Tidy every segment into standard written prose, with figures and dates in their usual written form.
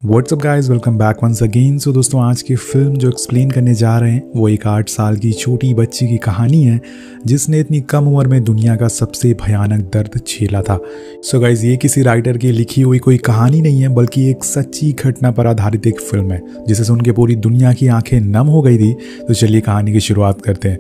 WhatsApp guys, welcome back once again. So दोस्तों, आज की फिल्म जो एक्सप्लेन करने जा रहे हैं वो एक 8 साल की छोटी बच्ची की कहानी है जिसने इतनी कम उम्र में दुनिया का सबसे भयानक दर्द झेला था। सो गाइज, ये किसी राइटर की लिखी हुई कोई कहानी नहीं है बल्कि एक सच्ची घटना पर आधारित एक फिल्म है जिसे सुन के पूरी दुनिया की आंखें नम हो गई थी। तो चलिए कहानी की शुरुआत करते हैं।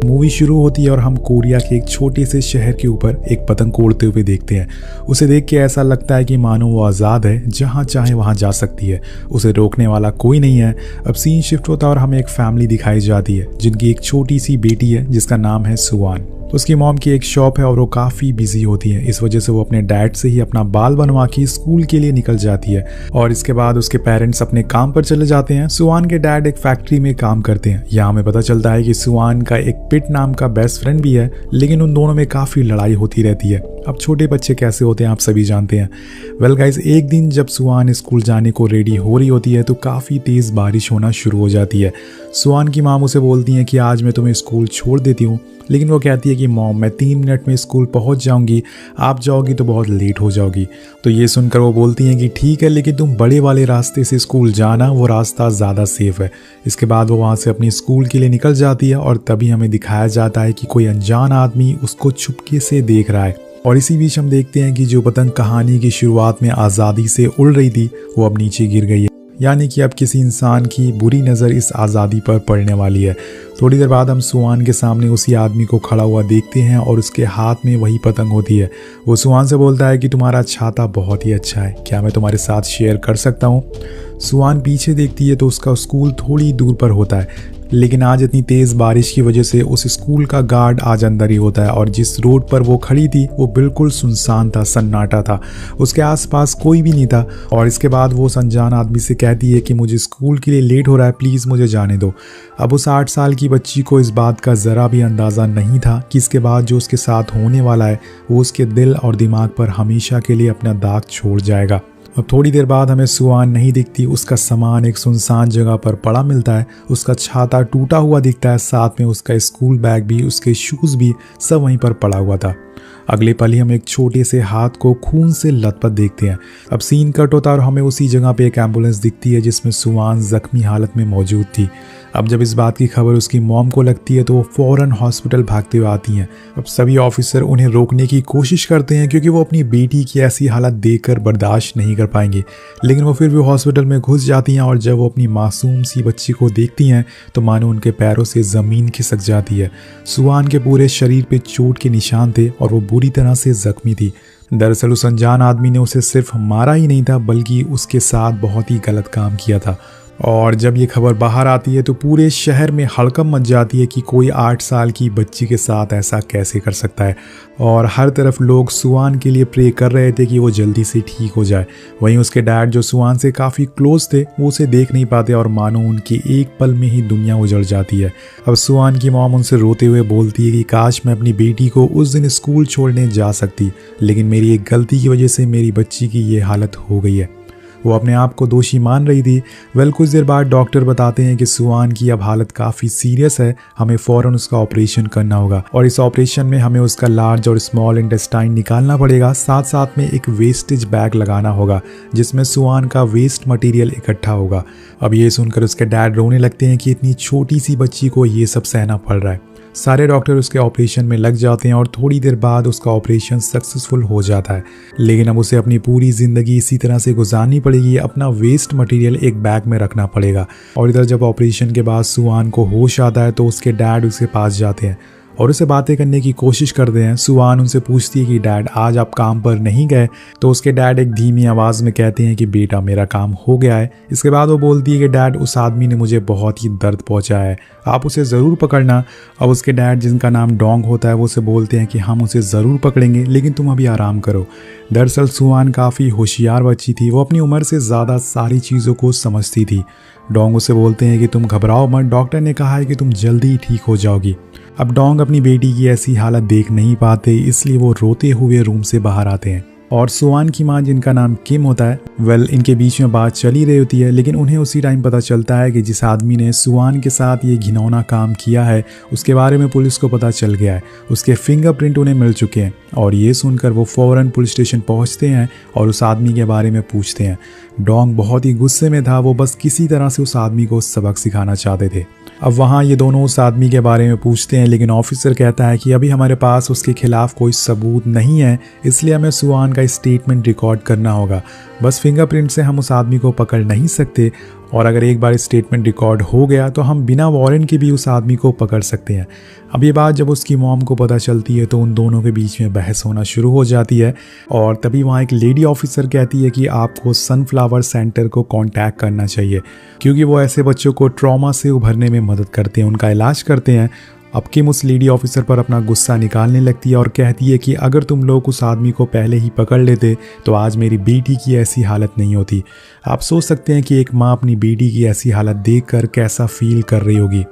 मूवी शुरू होती है और हम कोरिया के एक छोटे से शहर के ऊपर एक पतंग उड़ते हुए देखते हैं। उसे देख के ऐसा लगता है कि मानो वो आज़ाद है, जहाँ चाहे वहाँ जा सकती है, उसे रोकने वाला कोई नहीं है। अब सीन शिफ्ट होता है और हमें एक फैमिली दिखाई जाती है जिनकी एक छोटी सी बेटी है जिसका नाम है सुआन। उसकी मॉम की एक शॉप है और वो काफ़ी बिजी होती है। इस वजह से वो अपने डैड से ही अपना बाल बनवा के स्कूल के लिए निकल जाती है और इसके बाद उसके पेरेंट्स अपने काम पर चले जाते हैं। सुआन के डैड एक फैक्ट्री में काम करते हैं। यहाँ हमें पता चलता है कि सुआन का एक पिट नाम का बेस्ट फ्रेंड भी है, लेकिन उन दोनों में काफ़ी लड़ाई होती रहती है। अब छोटे बच्चे कैसे होते हैं आप सभी जानते हैं। वेल गाइज, एक दिन जब सुआन स्कूल जाने को रेडी हो रही होती है तो काफ़ी तेज़ बारिश होना शुरू हो जाती है। सुआन की माम उसे बोलती है कि आज मैं तुम्हें स्कूल छोड़ देती हूँ, लेकिन वो कहती है कि मॉम, मैं 3 मिनट में स्कूल पहुंच जाऊंगी, आप जाओगी तो बहुत लेट हो जाओगी। तो ये सुनकर वो बोलती हैं कि ठीक है, लेकिन तुम बड़े वाले रास्ते से स्कूल जाना, वो रास्ता ज़्यादा सेफ है। इसके बाद वो वहाँ से अपनी स्कूल के लिए निकल जाती है और तभी हमें दिखाया जाता है कि कोई अनजान आदमी उसको चुपके से देख रहा है। और इसी बीच हम देखते हैं कि जो पतंग कहानी की शुरुआत में आज़ादी से उड़ रही थी वो अब नीचे गिर गई है, यानी कि अब किसी इंसान की बुरी नज़र इस आज़ादी पर पड़ने वाली है। थोड़ी देर बाद हम सुआन के सामने उसी आदमी को खड़ा हुआ देखते हैं और उसके हाथ में वही पतंग होती है। वो सुआन से बोलता है कि तुम्हारा छाता बहुत ही अच्छा है, क्या मैं तुम्हारे साथ शेयर कर सकता हूँ। सुआन पीछे देखती है तो उसका स्कूल थोड़ी दूर पर होता है, लेकिन आज इतनी तेज़ बारिश की वजह से उस स्कूल का गार्ड आज अंदर ही होता है और जिस रोड पर वो खड़ी थी वो बिल्कुल सुनसान था, सन्नाटा था, उसके आसपास कोई भी नहीं था। और इसके बाद वो उस अनजान आदमी से कहती है कि मुझे स्कूल के लिए लेट हो रहा है, प्लीज़ मुझे जाने दो। अब उस 8 साल की बच्ची को इस बात का ज़रा भी अंदाज़ा नहीं था कि इसके बाद जो उसके साथ होने वाला है वो उसके दिल और दिमाग पर हमेशा के लिए अपना दाग छोड़ जाएगा। अब थोड़ी देर बाद हमें सुआन नहीं दिखती, उसका सामान एक सुनसान जगह पर पड़ा मिलता है। उसका छाता टूटा हुआ दिखता है, साथ में उसका स्कूल बैग भी, उसके शूज़ भी सब वहीं पर पड़ा हुआ था। अगले पल ही हम एक छोटे से हाथ को खून से लथपथ देखते हैं। अब सीन कट होता है और हमें उसी जगह पे एक एम्बुलेंस दिखती है जिसमें सुआन जख्मी हालत में मौजूद थी। अब जब इस बात की खबर उसकी मॉम को लगती है तो वो फ़ौरन हॉस्पिटल भागते हुए आती हैं। अब सभी ऑफिसर उन्हें रोकने की कोशिश करते हैं क्योंकि वो अपनी बेटी की ऐसी हालत देखकर बर्दाश्त नहीं कर पाएंगे, लेकिन वो फिर भी हॉस्पिटल में घुस जाती हैं और जब वो अपनी मासूम सी बच्ची को देखती हैं तो मानो उनके पैरों से ज़मीन खिसक जाती है। सुआन के पूरे शरीर पे चोट के निशान थे और वो बुरी तरह से जख्मी थी। दरअसल उस अनजान आदमी ने उसे सिर्फ मारा ही नहीं था बल्कि उसके साथ बहुत ही गलत काम किया था। और जब ये खबर बाहर आती है तो पूरे शहर में हड़कंप मच जाती है कि कोई 8 साल की बच्ची के साथ ऐसा कैसे कर सकता है। और हर तरफ लोग सुआन के लिए प्रे कर रहे थे कि वो जल्दी से ठीक हो जाए। वहीं उसके डैड जो सुआन से काफ़ी क्लोज थे वो उसे देख नहीं पाते और मानो उनकी एक पल में ही दुनिया उजड़ जाती है। अब सुआन की मॉम उनसे रोते हुए बोलती है कि काश मैं अपनी बेटी को उस दिन स्कूल छोड़ने जा सकती, लेकिन मेरी एक गलती की वजह से मेरी बच्ची की ये हालत हो गई है। वो अपने आप को दोषी मान रही थी। वेल, कुछ देर बाद डॉक्टर बताते हैं कि सुआन की अब हालत काफ़ी सीरियस है, हमें फ़ौरन उसका ऑपरेशन करना होगा और इस ऑपरेशन में हमें उसका लार्ज और स्मॉल इंटेस्टाइन निकालना पड़ेगा। साथ साथ में एक वेस्टेज बैग लगाना होगा जिसमें सुआन का वेस्ट मटेरियल इकट्ठा होगा। अब ये सुनकर उसके डैड रोने लगते हैं कि इतनी छोटी सी बच्ची को ये सब सहना पड़ रहा है। सारे डॉक्टर उसके ऑपरेशन में लग जाते हैं और थोड़ी देर बाद उसका ऑपरेशन सक्सेसफुल हो जाता है, लेकिन अब उसे अपनी पूरी ज़िंदगी इसी तरह से गुजारनी पड़ेगी, अपना वेस्ट मटेरियल एक बैग में रखना पड़ेगा। और इधर जब ऑपरेशन के बाद सुआन को होश आता है तो उसके डैड उसके पास जाते हैं और उसे बातें करने की कोशिश करते हैं। सुआन उनसे पूछती है कि डैड, आज आप काम पर नहीं गए? तो उसके डैड एक धीमी आवाज़ में कहते हैं कि बेटा, मेरा काम हो गया है। इसके बाद वो बोलती है कि डैड, उस आदमी ने मुझे बहुत ही दर्द पहुंचाया है, आप उसे ज़रूर पकड़ना। अब उसके डैड, जिनका नाम डोंग होता है, वो उसे बोलते हैं कि हम उसे ज़रूर पकड़ेंगे, लेकिन तुम अभी आराम करो। दरअसल सुआन काफ़ी होशियार बच्ची थी, वो अपनी उम्र से ज़्यादा सारी चीज़ों को समझती थी। डोंग उसे बोलते हैं कि तुम घबराओ मत, डॉक्टर ने कहा है कि तुम जल्दी ठीक हो जाओगी। अब डोंग अपनी बेटी की ऐसी हालत देख नहीं पाते, इसलिए वो रोते हुए रूम से बाहर आते हैं। और सुआन की माँ जिनका नाम किम होता है, इनके बीच में बात चली रही होती है, लेकिन उन्हें उसी टाइम पता चलता है कि जिस आदमी ने सुआन के साथ ये घिनौना काम किया है उसके बारे में पुलिस को पता चल गया है, उसके फिंगरप्रिंट उन्हें मिल चुके हैं। और ये सुनकर वो फौरन पुलिस स्टेशन पहुंचते हैं और उस आदमी के बारे में पूछते हैं। डोंग बहुत ही गुस्से में था, वो बस किसी तरह से उस आदमी को सबक सिखाना चाहते थे। अब वहाँ ये दोनों उस आदमी के बारे में पूछते हैं, लेकिन ऑफिसर कहता है कि अभी हमारे पास उसके खिलाफ कोई सबूत नहीं है, इसलिए हमें सुआन का स्टेटमेंट रिकॉर्ड करना होगा। बस फिंगरप्रिंट से हम उस आदमी को पकड़ नहीं सकते, और अगर एक बार स्टेटमेंट रिकॉर्ड हो गया तो हम बिना वारंट के भी उस आदमी को पकड़ सकते हैं। अब ये बात जब उसकी मॉम को पता चलती है तो उन दोनों के बीच में बहस होना शुरू हो जाती है। और तभी वहाँ एक लेडी ऑफिसर कहती है कि आपको सनफ्लावर सेंटर को कांटेक्ट करना चाहिए, क्योंकि वो ऐसे बच्चों को ट्रॉमा से उभरने में मदद करते हैं, उनका इलाज करते हैं। अब किम उस लेडी ऑफिसर पर अपना गुस्सा निकालने लगती है और कहती है कि अगर तुम लोग उस आदमी को पहले ही पकड़ लेते तो आज मेरी बेटी की ऐसी हालत नहीं होती। आप सोच सकते हैं कि एक माँ अपनी बेटी की ऐसी हालत देखकर कैसा फील कर रही होगी।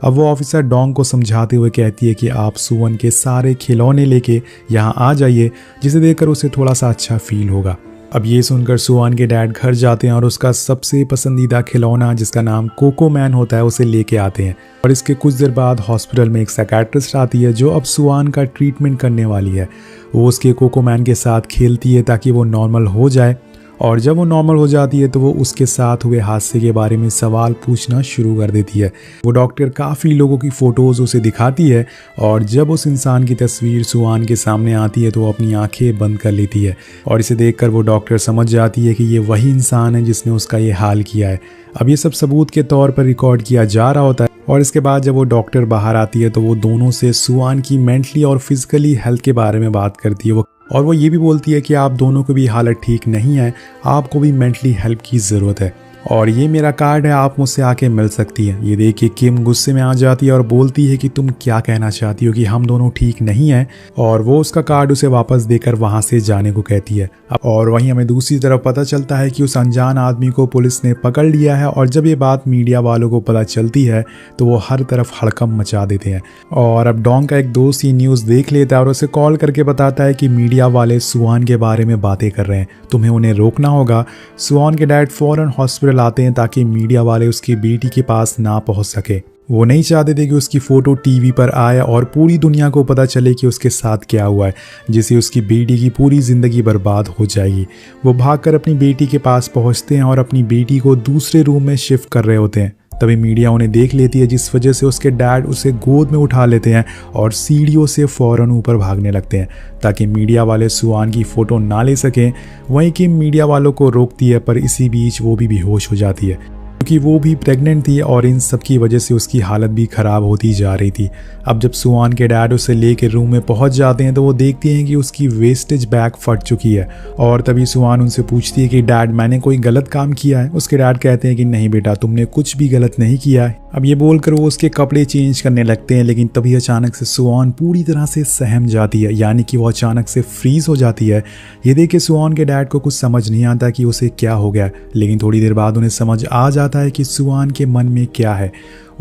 अब वो ऑफिसर डोंग को समझाते हुए कहती है कि आप सुवन के सारे खिलौने लेके यहाँ आ जाइए, जिसे देखकर उसे थोड़ा सा अच्छा फील होगा। अब ये सुनकर सुआन के डैड घर जाते हैं और उसका सबसे पसंदीदा खिलौना जिसका नाम कोको मैन होता है उसे लेके आते हैं। और इसके कुछ देर बाद हॉस्पिटल में एक साइकियाट्रिस्ट आती है जो अब सुआन का ट्रीटमेंट करने वाली है। वो उसके कोको मैन के साथ खेलती है ताकि वो नॉर्मल हो जाए, और जब वो नॉर्मल हो जाती है तो वो उसके साथ हुए हादसे के बारे में सवाल पूछना शुरू कर देती है। वो डॉक्टर काफ़ी लोगों की फ़ोटोज़ उसे दिखाती है, और जब उस इंसान की तस्वीर सुआन के सामने आती है तो वो अपनी आंखें बंद कर लेती है। और इसे देखकर वो डॉक्टर समझ जाती है कि ये वही इंसान है जिसने उसका ये हाल किया है। अब ये सब सबूत के तौर पर रिकॉर्ड किया जा रहा होता है। और इसके बाद जब वो डॉक्टर बाहर आती है तो वो दोनों से सुआन की मेंटली और फिजिकली हेल्थ के बारे में बात करती है। और वो ये भी बोलती है कि आप दोनों को भी हालत ठीक नहीं है, आपको भी मेंटली हेल्प की ज़रूरत है, और ये मेरा कार्ड है, आप मुझसे आके मिल सकती हैं। ये देख के किम गुस्से में आ जाती है और बोलती है कि तुम क्या कहना चाहती हो कि हम दोनों ठीक नहीं हैं, और वो उसका कार्ड उसे वापस देकर वहाँ से जाने को कहती है। और वहीं हमें दूसरी तरफ पता चलता है कि उस अनजान आदमी को पुलिस ने पकड़ लिया है, और जब ये बात मीडिया वालों को पता चलती है तो वो हर तरफ हड़कंप मचा देते हैं। और अब डोंग का एक दोस्त ये न्यूज़ देख लेता है और उसे कॉल करके बताता है कि मीडिया वाले सुआन के बारे में बातें कर रहे हैं, तुम्हें उन्हें रोकना होगा। सुआन के डैड फौरन हॉस्पिटल आते हैं ताकि मीडिया वाले उसकी बेटी के पास ना पहुंच सके। वो नहीं चाहते थे कि उसकी फ़ोटो टीवी पर आए और पूरी दुनिया को पता चले कि उसके साथ क्या हुआ है, जिससे उसकी बेटी की पूरी ज़िंदगी बर्बाद हो जाएगी। वो भागकर अपनी बेटी के पास पहुंचते हैं और अपनी बेटी को दूसरे रूम में शिफ्ट कर रहे होते हैं। तभी मीडिया उन्हें देख लेती है, जिस वजह से उसके डैड उसे गोद में उठा लेते हैं और सीढ़ियों से फ़ौरन ऊपर भागने लगते हैं ताकि मीडिया वाले सुआन की फ़ोटो ना ले सकें। वहीं किम मीडिया वालों को रोकती है, पर इसी बीच वो भी बेहोश हो जाती है क्योंकि वो भी प्रेग्नेंट थी और इन सब की वजह से उसकी हालत भी ख़राब होती जा रही थी। अब जब सुआन के डैड उसे लेकर रूम में पहुंच जाते हैं तो वो देखते हैं कि उसकी वेस्टेज बैग फट चुकी है। और तभी सुआन उनसे पूछती है कि डैड मैंने कोई गलत काम किया है। उसके डैड कहते हैं कि नहीं बेटा, तुमने कुछ भी गलत नहीं किया है। अब ये बोलकर वो उसके कपड़े चेंज करने लगते हैं, लेकिन तभी अचानक से सुआन पूरी तरह से सहम जाती है, यानी कि वो अचानक से फ्रीज हो जाती है। ये देख के सुआन के डैड को कुछ समझ नहीं आता कि उसे क्या हो गया, लेकिन थोड़ी देर बाद उन्हें समझ आ जाता है कि सुआन के मन में क्या है।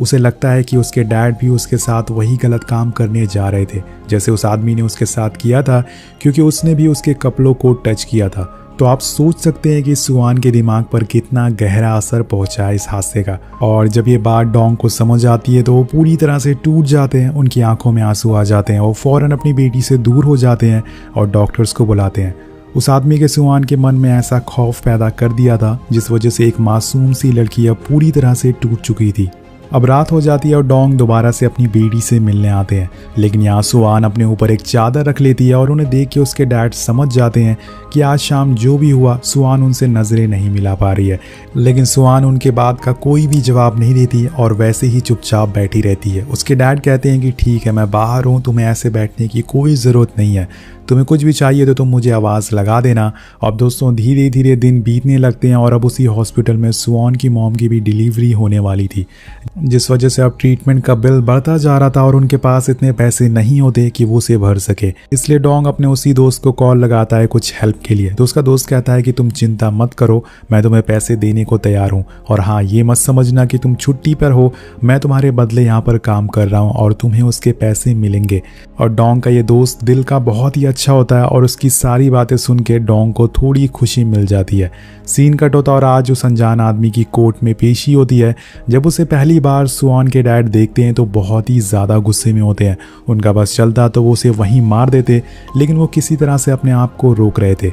उसे लगता है कि उसके डैड भी उसके साथ वही गलत काम करने जा रहे थे जैसे उस आदमी ने उसके साथ किया था, क्योंकि उसने भी उसके कपड़ों को टच किया था। तो आप सोच सकते हैं कि सुआन के दिमाग पर कितना गहरा असर पहुंचा है इस हादसे का। और जब ये बात डोंग को समझ आती है तो वो पूरी तरह से टूट जाते हैं, उनकी आंखों में आंसू आ जाते हैं। वो फौरन अपनी बेटी से दूर हो जाते हैं और डॉक्टर्स को बुलाते हैं। उस आदमी के सुआन के मन में ऐसा खौफ पैदा कर दिया था जिस वजह से एक मासूम सी लड़की अब पूरी तरह से टूट चुकी थी। अब रात हो जाती है और डोंग दोबारा से अपनी बेटी से मिलने आते हैं, लेकिन यहाँ सुआन अपने ऊपर एक चादर रख लेती है और उन्हें देख के उसके डैड समझ जाते हैं कि आज शाम जो भी हुआ सुआन उनसे नज़रें नहीं मिला पा रही है। लेकिन सुआन उनके बात का कोई भी जवाब नहीं देती और वैसे ही चुपचाप बैठी रहती है। उसके डैड कहते हैं कि ठीक है, मैं बाहर हूँ, तुम्हें ऐसे बैठने की कोई ज़रूरत नहीं है, तुम्हें कुछ भी चाहिए तो तुम मुझे आवाज़ लगा देना। अब दोस्तों धीरे धीरे दिन बीतने लगते हैं और अब उसी हॉस्पिटल में सुआन की मॉम की भी डिलीवरी होने वाली थी, जिस वजह से अब ट्रीटमेंट का बिल बढ़ता जा रहा था और उनके पास इतने पैसे नहीं होते कि वो उसे भर सके। इसलिए डोंग अपने उसी दोस्त को कॉल लगाता है कुछ हेल्प के लिए। तो उसका दोस्त कहता है कि तुम चिंता मत करो, मैं तुम्हें पैसे देने को तैयार हूँ, और हाँ ये मत समझना कि तुम छुट्टी पर हो, मैं तुम्हारे बदले यहाँ पर काम कर रहा हूँ और तुम्हें उसके पैसे मिलेंगे। और डोंग का ये दोस्त दिल का बहुत ही अच्छा होता है और उसकी सारी बातें सुन के डोंग को थोड़ी खुशी मिल जाती है। सीन कट होता है और आज उस अनजान आदमी की कोर्ट में पेशी होती है। जब उसे पहली बार सुआन के डैड देखते हैं तो बहुत ही ज़्यादा गुस्से में होते हैं। उनका बस चलता तो वो उसे वहीं मार देते, लेकिन वो किसी तरह से अपने आप को रोक रहे थे।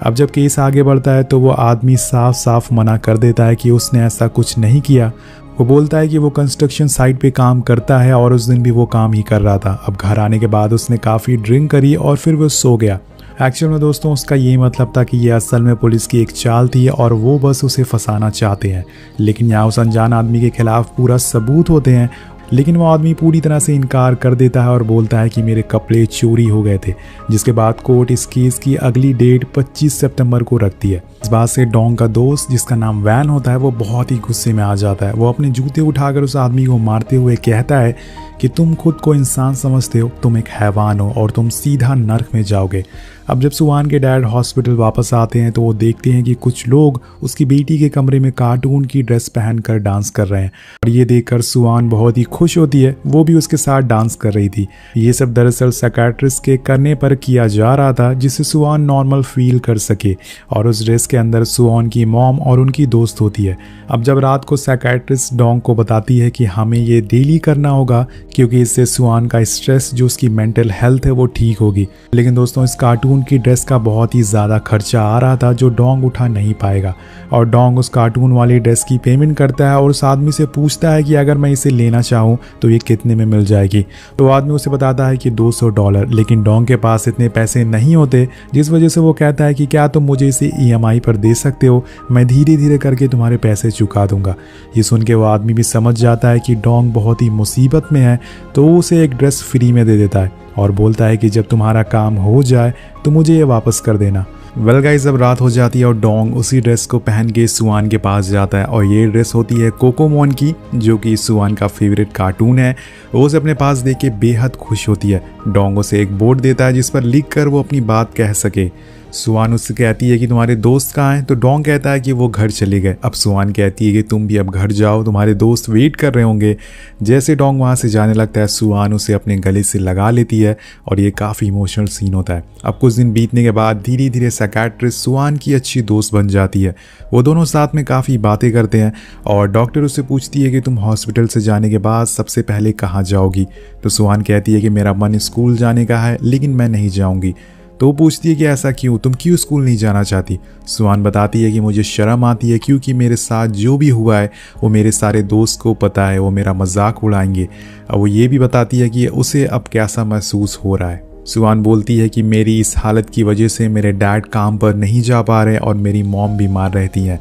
अब जब केस आगे बढ़ता है तो वो आदमी साफ साफ मना कर देता है कि उसने ऐसा कुछ नहीं किया। वो बोलता है कि वो कंस्ट्रक्शन साइट पे काम करता है और उस दिन भी वो काम ही कर रहा था। अब घर आने के बाद उसने काफ़ी ड्रिंक करी और फिर वो सो गया। एक्चुअल में दोस्तों उसका ये मतलब था कि ये असल में पुलिस की एक चाल थी और वो बस उसे फंसाना चाहते हैं। लेकिन यहाँ उस अनजान आदमी के खिलाफ पूरा सबूत होते हैं, लेकिन वो आदमी पूरी तरह से इनकार कर देता है और बोलता है कि मेरे कपड़े चोरी हो गए थे। जिसके बाद कोर्ट इस केस की अगली डेट 25 सितंबर को रखती है। इस बात से डोंग का दोस्त जिसका नाम वैन होता है वो बहुत ही गुस्से में आ जाता है। वो अपने जूते उठाकर उस आदमी को मारते हुए कहता है कि तुम खुद को इंसान समझते हो, तुम एक हैवान हो और तुम सीधा नर्क में जाओगे। अब जब सुआन के डैड हॉस्पिटल वापस आते हैं तो वो देखते हैं कि कुछ लोग उसकी बेटी के कमरे में कार्टून की ड्रेस पहनकर डांस कर रहे हैं और ये देखकर सुआन बहुत ही खुश होती है। वो भी उसके साथ डांस कर रही थी। ये सब दरअसल साइकियाट्रिस्ट के करने पर किया जा रहा था जिससे सुआन नॉर्मल फील कर सके। और उस ड्रेस के अंदर सुआन की मॉम और उनकी दोस्त होती है। अब जब रात को साइकियाट्रिस्ट डोंग को बताती है कि हमें ये डेली करना होगा क्योंकि इससे सुआन का स्ट्रेस जो उसकी मेंटल हेल्थ है वो ठीक होगी। लेकिन दोस्तों इस कार्टून की ड्रेस का बहुत ही ज़्यादा खर्चा आ रहा था जो डोंग उठा नहीं पाएगा और डोंग उस कार्टून वाली ड्रेस की पेमेंट करता है और उस आदमी से पूछता है कि अगर मैं इसे लेना चाहूँ तो ये कितने में मिल जाएगी। तो आदमी उसे बताता है कि $200, लेकिन डोंग के पास इतने पैसे नहीं होते, जिस वजह से वो कहता है कि क्या तुम मुझे इसे EMI पर दे सकते हो, मैं धीरे धीरे करके तुम्हारे पैसे चुका दूंगा। ये सुन के वो आदमी भी समझ जाता है कि डोंग बहुत ही मुसीबत में है, तो वो उसे एक ड्रेस फ्री में दे देता है और बोलता है कि जब तुम्हारा काम हो जाए तो मुझे ये वापस कर देना। वेल गाइस, जब रात हो जाती है और डोंग उसी ड्रेस को पहन के सुआन के पास जाता है और ये ड्रेस होती है कोकोमोन की, जो कि सुआन का फेवरेट कार्टून है। वो उसे अपने पास देख के बेहद खुश होती है। डोंग उसे एक बोर्ड देता है जिस पर लिख कर वो अपनी बात कह सके। सुआन उससे कहती है कि तुम्हारे दोस्त कहाँ हैं, तो डोंग कहता है कि वो घर चले गए। अब सुआन कहती है कि तुम भी अब घर जाओ, तुम्हारे दोस्त वेट कर रहे होंगे। जैसे डोंग वहाँ से जाने लगता है सुआन उसे अपने गले से लगा लेती है और ये काफ़ी इमोशनल सीन होता है। अब कुछ दिन बीतने के बाद धीरे धीरे साइकियाट्रिस्ट सुआन की अच्छी दोस्त बन जाती है। वो दोनों साथ में काफ़ी बातें करते हैं और डॉक्टर उससे पूछती है कि तुम हॉस्पिटल से जाने के बाद सबसे पहले कहाँ जाओगी। तो सुआन कहती है कि मेरा मन स्कूल जाने का है लेकिन मैं नहीं जाऊँगी। तो वो पूछती है कि ऐसा क्यों, तुम क्यों स्कूल नहीं जाना चाहती। सुआन बताती है कि मुझे शर्म आती है क्योंकि मेरे साथ जो भी हुआ है वो मेरे सारे दोस्त को पता है, वो मेरा मजाक उड़ाएंगे। और वो ये भी बताती है कि उसे अब कैसा महसूस हो रहा है। सुआन बोलती है कि मेरी इस हालत की वजह से मेरे डैड काम पर नहीं जा पा रहे और मेरी मॉम बीमार रहती हैं।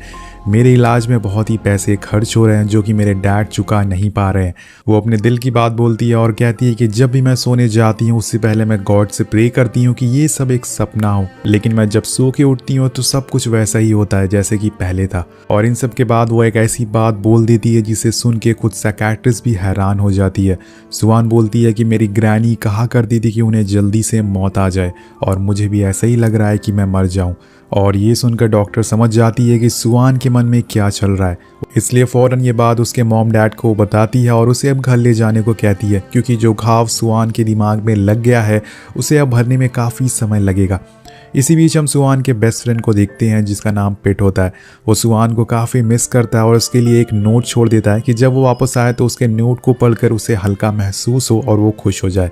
मेरे इलाज में बहुत ही पैसे खर्च हो रहे हैं जो कि मेरे डैड चुका नहीं पा रहे हैं। वो अपने दिल की बात बोलती है और कहती है कि जब भी मैं सोने जाती हूँ उससे पहले मैं गॉड से प्रे करती हूँ कि ये सब एक सपना हो, लेकिन मैं जब सो के उठती हूँ तो सब कुछ वैसा ही होता है जैसे कि पहले था। और इन सब के बाद वो एक ऐसी बात बोल देती है जिसे सुन के खुद साइकियाट्रिस्ट भी हैरान हो जाती है। सुआन बोलती है कि मेरी ग्रैनी कहा करती थी कि उन्हें जल्दी से मौत आ जाए और मुझे भी ऐसा ही लग रहा है कि मैं मर जाऊं। और ये सुनकर डॉक्टर समझ जाती है कि सुआन के मन में क्या चल रहा है, इसलिए फ़ौरन ये बात उसके मॉम डैड को बताती है और उसे अब घर ले जाने को कहती है क्योंकि जो घाव सुआन के दिमाग में लग गया है उसे अब भरने में काफ़ी समय लगेगा। इसी बीच हम सुआन के बेस्ट फ्रेंड को देखते हैं जिसका नाम पिट होता है। वो सुआन को काफ़ी मिस करता है और उसके लिए एक नोट छोड़ देता है कि जब वो वापस आए तो उसके नोट को पढ़कर उसे हल्का महसूस हो और वो खुश हो जाए।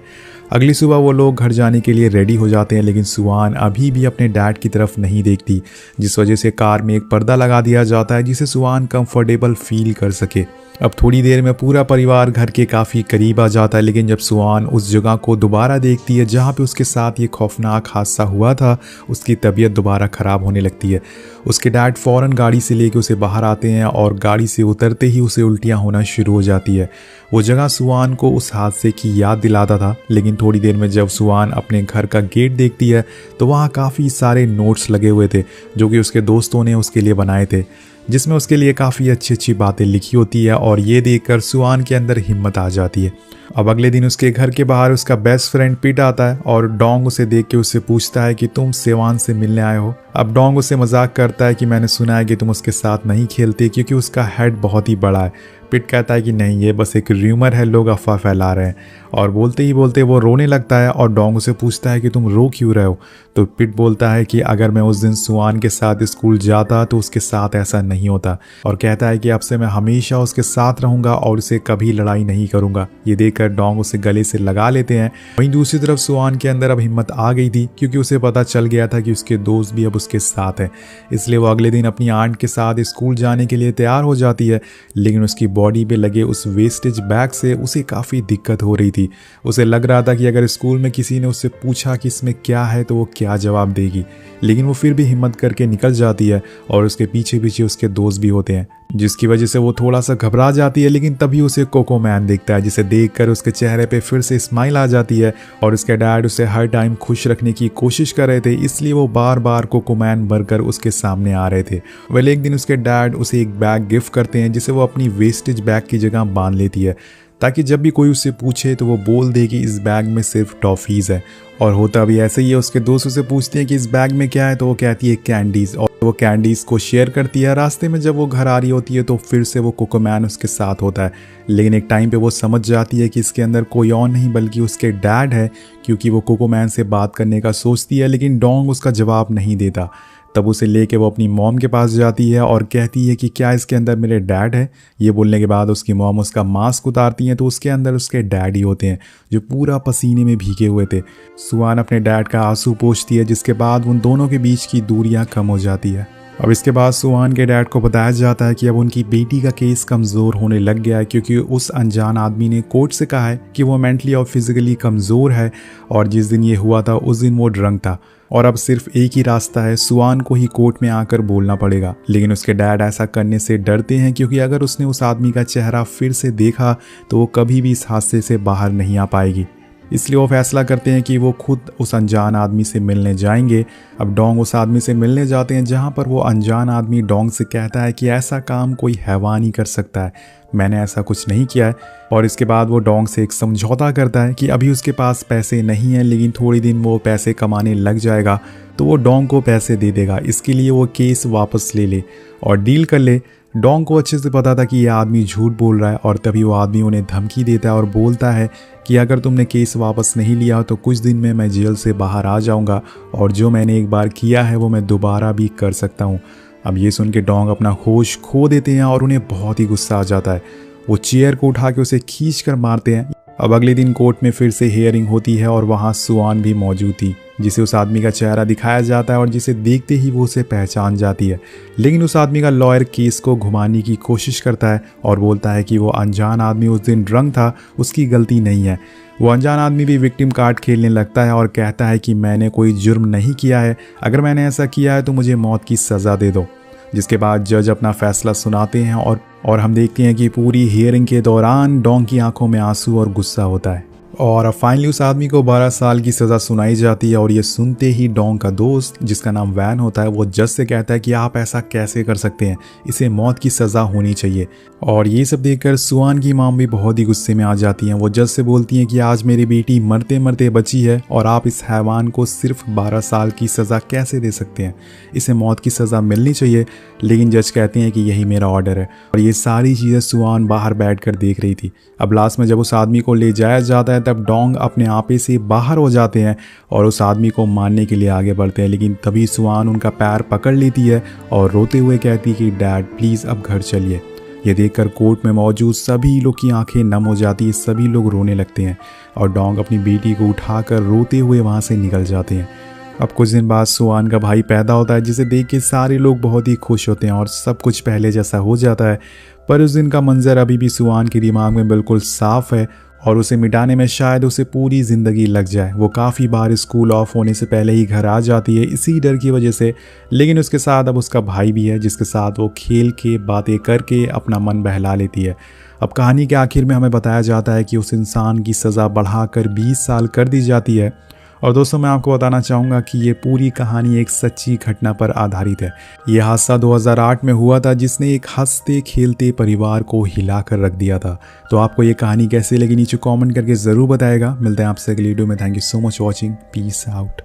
अगली सुबह वो लोग घर जाने के लिए रेडी हो जाते हैं, लेकिन सुआन अभी भी अपने डैड की तरफ नहीं देखती, जिस वजह से कार में एक पर्दा लगा दिया जाता है जिसे सुआन कंफर्टेबल फील कर सके। अब थोड़ी देर में पूरा परिवार घर के काफ़ी करीब आ जाता है, लेकिन जब सुआन उस जगह को दोबारा देखती है जहाँ पे उसके साथ ये खौफनाक हादसा हुआ था, उसकी तबीयत दोबारा ख़राब होने लगती है। उसके डैड फ़ौरन गाड़ी से लेके उसे बाहर आते हैं और गाड़ी से उतरते ही उसे उल्टियाँ होना शुरू हो जाती है। वो जगह सुआन को उस हादसे की याद दिलाता था, लेकिन थोड़ी देर में जब सुआन अपने घर का गेट देखती है तो वहाँ काफ़ी सारे नोट्स लगे हुए थे जो कि उसके दोस्तों ने उसके लिए बनाए थे, जिसमें उसके लिए काफ़ी अच्छी अच्छी बातें लिखी होती है। और ये देखकर सुआन के अंदर हिम्मत आ जाती है। अब अगले दिन उसके घर के बाहर उसका बेस्ट फ्रेंड पिट आता है और डोंग उसे देख के उससे पूछता है कि तुम सेवान से मिलने आए हो। अब डोंग उसे मजाक करता है कि मैंने सुना है कि तुम उसके साथ नहीं खेलते क्योंकि उसका हेड बहुत ही बड़ा है। पिट कहता है कि नहीं, ये बस एक र्यूमर है, लोग अफवाह फैला रहे हैं। और बोलते ही बोलते वो रोने लगता है और डोंग उसे पूछता है कि तुम रो क्यों रहे हो। तो पिट बोलता है कि अगर मैं उस दिन सुआन के साथ स्कूल जाता तो उसके साथ ऐसा नहीं होता, और कहता है कि अब से मैं हमेशा उसके साथ रहूंगा और उसे कभी लड़ाई नहीं करूंगा। ये देखकर डोंग उसे गले से लगा लेते हैं। वहीं दूसरी तरफ सुआन के अंदर अब हिम्मत आ गई थी, क्योंकि उसे पता चल गया था कि उसके दोस्त भी अब उसके साथ हैं। इसलिए वो अगले दिन अपनी आंट के साथ स्कूल जाने के लिए तैयार हो जाती है। लेकिन उसकी बॉडी पे लगे उस वेस्टेज बैग से उसे काफ़ी दिक्कत हो रही थी। उसे लग रहा था कि अगर स्कूल में किसी ने उससे पूछा कि इसमें क्या है तो वो क्या जवाब देगी। लेकिन वो फिर भी हिम्मत करके निकल जाती है और उसके पीछे पीछे उसके दोस्त भी होते हैं, जिसकी वजह से वो थोड़ा सा घबरा जाती है। लेकिन तभी उसे कोको मैन दिखता है, जिसे देखकर उसके चेहरे पे फिर से स्माइल आ जाती है। और उसके डैड उसे हर टाइम खुश रखने की कोशिश कर रहे थे, इसलिए वो बार बार कोको मैन भरकर उसके सामने आ रहे थे। वेल, एक दिन उसके डैड उसे एक बैग गिफ्ट करते हैं, जिसे वो अपनी वेस्टेज बैग की जगह बांध लेती है, ताकि जब भी कोई उससे पूछे तो वो बोल दे कि इस बैग में सिर्फ टॉफीज है। और होता भी ऐसे ही है। उसके दोस्त उसे पूछते हैं कि इस बैग में क्या है, तो वो कहती है कैंडीज, और वो कैंडीज को शेयर करती है। रास्ते में जब वो घर आ रही होती है तो फिर से वो कोको मैन उसके साथ होता है। लेकिन एक टाइम पे वो समझ जाती है कि इसके अंदर कोई और नहीं बल्कि उसके डैड है, क्योंकि वो कोको मैन से बात करने का सोचती है, लेकिन डोंग उसका जवाब नहीं देता। तब उसे लेके वो अपनी मॉम के पास जाती है और कहती है कि क्या इसके अंदर मेरे डैड है। ये बोलने के बाद उसकी मॉम उसका मास्क उतारती हैं तो उसके अंदर उसके डैड ही होते हैं, जो पूरा पसीने में भीगे हुए थे। सुआन अपने डैड का आंसू पोंछती है, जिसके बाद उन दोनों के बीच की दूरियां कम हो जाती है। अब इसके बाद सुआन के डैड को बताया जाता है कि अब उनकी बेटी का केस कमज़ोर होने लग गया है, क्योंकि उस अनजान आदमी ने कोर्ट से कहा है कि वो मेंटली और फिजिकली कमज़ोर है, और जिस दिन ये हुआ था उस दिन वो ड्रंक था। और अब सिर्फ एक ही रास्ता है, सुआन को ही कोर्ट में आकर बोलना पड़ेगा। लेकिन उसके डैड ऐसा करने से डरते हैं, क्योंकि अगर उसने उस आदमी का चेहरा फिर से देखा तो वो कभी भी इस हादसे से बाहर नहीं आ पाएगी। इसलिए वो फैसला करते हैं कि वो खुद उस अनजान आदमी से मिलने जाएंगे। अब डोंग उस आदमी से मिलने जाते हैं, जहाँ पर वो अनजान आदमी डोंग से कहता है कि ऐसा काम कोई हैवान ही कर सकता है, मैंने ऐसा कुछ नहीं किया है। और इसके बाद वो डोंग से एक समझौता करता है कि अभी उसके पास पैसे नहीं हैं, लेकिन थोड़ी दिन वो पैसे कमाने लग जाएगा तो वो डोंग को पैसे दे देगा। इसके लिए वो केस वापस ले ले और डील कर ले। डोंग को अच्छे से पता था कि यह आदमी झूठ बोल रहा है, और तभी वो आदमी उन्हें धमकी देता है और बोलता है कि अगर तुमने केस वापस नहीं लिया तो कुछ दिन में मैं जेल से बाहर आ जाऊंगा, और जो मैंने एक बार किया है वो मैं दोबारा भी कर सकता हूँ। अब ये सुन के डोंग अपना होश खो देते हैं और उन्हें बहुत ही गुस्सा आ जाता है। वो चेयर को उठा के उसे खींच कर मारते हैं। अब अगले दिन कोर्ट में फिर से हियरिंग होती है और वहाँ सुआन भी मौजूद थी, जिसे उस आदमी का चेहरा दिखाया जाता है और जिसे देखते ही वो उसे पहचान जाती है। लेकिन उस आदमी का लॉयर केस को घुमाने की कोशिश करता है और बोलता है कि वो अनजान आदमी उस दिन ड्रंक था, उसकी गलती नहीं है। वो अनजान आदमी भी विक्टिम कार्ड खेलने लगता है और कहता है कि मैंने कोई जुर्म नहीं किया है, अगर मैंने ऐसा किया है तो मुझे मौत की सज़ा दे दो। जिसके बाद जज अपना फैसला सुनाते हैं और हम देखते हैं कि पूरी हियरिंग के दौरान डोंग की आंखों में आंसू और गुस्सा होता है। और अब फाइनली उस आदमी को 12 साल की सज़ा सुनाई जाती है। और ये सुनते ही डोंग का दोस्त, जिसका नाम वैन होता है, वो जज से कहता है कि आप ऐसा कैसे कर सकते हैं, इसे मौत की सज़ा होनी चाहिए। और ये सब देखकर सुआन की माम भी बहुत ही गुस्से में आ जाती हैं। वो जज से बोलती हैं कि आज मेरी बेटी मरते मरते बची है और आप इस हैवान को सिर्फ 12 साल की सज़ा कैसे दे सकते हैं, इसे मौत की सज़ा मिलनी चाहिए। लेकिन जज कहते हैं कि यही मेरा ऑर्डर है। और ये सारी चीज़ें सुआन बाहर बैठकर देख रही थी। अब लास्ट में जब उस आदमी को ले जाया जाता है तब डोंग अपने आपे से बाहर हो जाते हैं और उस आदमी को मारने के लिए आगे बढ़ते हैं। लेकिन तभी सुआन उनका पैर पकड़ लेती है और रोते हुए कहती है कि डैड प्लीज़ अब घर चलिए। ये देखकर कोर्ट में मौजूद सभी लोग की आंखें नम हो जाती है, सभी लोग रोने लगते हैं और डोंग अपनी बेटी को उठाकर रोते हुए वहाँ से निकल जाते हैं। अब कुछ दिन बाद सुआन का भाई पैदा होता है, जिसे देख के सारे लोग बहुत ही खुश होते हैं और सब कुछ पहले जैसा हो जाता है। पर उस दिन का मंजर अभी भी सुआन के दिमाग में बिल्कुल साफ है और उसे मिटाने में शायद उसे पूरी ज़िंदगी लग जाए। वो काफ़ी बार स्कूल ऑफ होने से पहले ही घर आ जाती है इसी डर की वजह से। लेकिन उसके साथ अब उसका भाई भी है, जिसके साथ वो खेल के बातें करके अपना मन बहला लेती है। अब कहानी के आखिर में हमें बताया जाता है कि उस इंसान की सज़ा बढ़ाकर 20 साल कर दी जाती है। और दोस्तों, मैं आपको बताना चाहूँगा कि ये पूरी कहानी एक सच्ची घटना पर आधारित है। ये हादसा 2008 में हुआ था, जिसने एक हंसते खेलते परिवार को हिला कर रख दिया था। तो आपको ये कहानी कैसे लगी नीचे कमेंट करके ज़रूर बताएगा। मिलते हैं आपसे अगली वीडियो में। Thank you so much watching. Peace out.